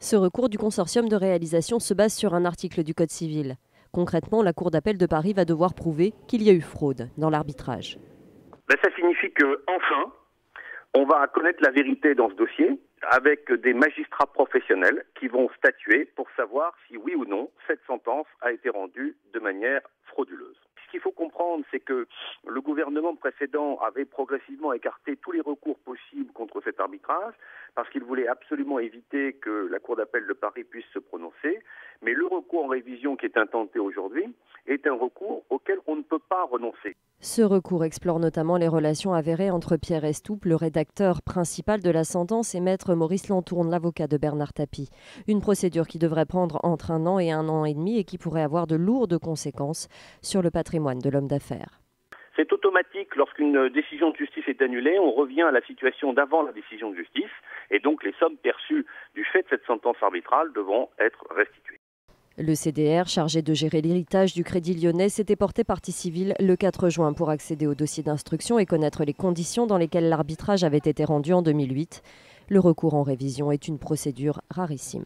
Ce recours du consortium de réalisation se base sur un article du Code civil. Concrètement, la Cour d'appel de Paris va devoir prouver qu'il y a eu fraude dans l'arbitrage. Ça signifie qu'enfin, on va connaître la vérité dans ce dossier avec des magistrats professionnels qui vont statuer pour savoir si oui ou non cette sentence a été rendue de manière frauduleuse. Ce qu'il faut comprendre, c'est que le gouvernement précédent avait progressivement écarté tous les recours possibles contre cet arbitrage parce qu'il voulait absolument éviter que la Cour d'appel de Paris puisse se prononcer. Mais le recours en révision qui est intenté aujourd'hui est un recours auquel on ne peut pas renoncer. Ce recours explore notamment les relations avérées entre Pierre Estoupe, le rédacteur principal de la sentence, et maître Maurice Lantourne, l'avocat de Bernard Tapie. Une procédure qui devrait prendre entre 1 an et 1 an et demi et qui pourrait avoir de lourdes conséquences sur le patrimoine de l'homme d'affaires. C'est automatique, lorsqu'une décision de justice est annulée, on revient à la situation d'avant la décision de justice et donc les sommes perçues du fait de cette sentence arbitrale devront être restituées. Le CDR, chargé de gérer l'héritage du Crédit Lyonnais, s'était porté partie civile le 4 juin pour accéder au dossier d'instruction et connaître les conditions dans lesquelles l'arbitrage avait été rendu en 2008. Le recours en révision est une procédure rarissime.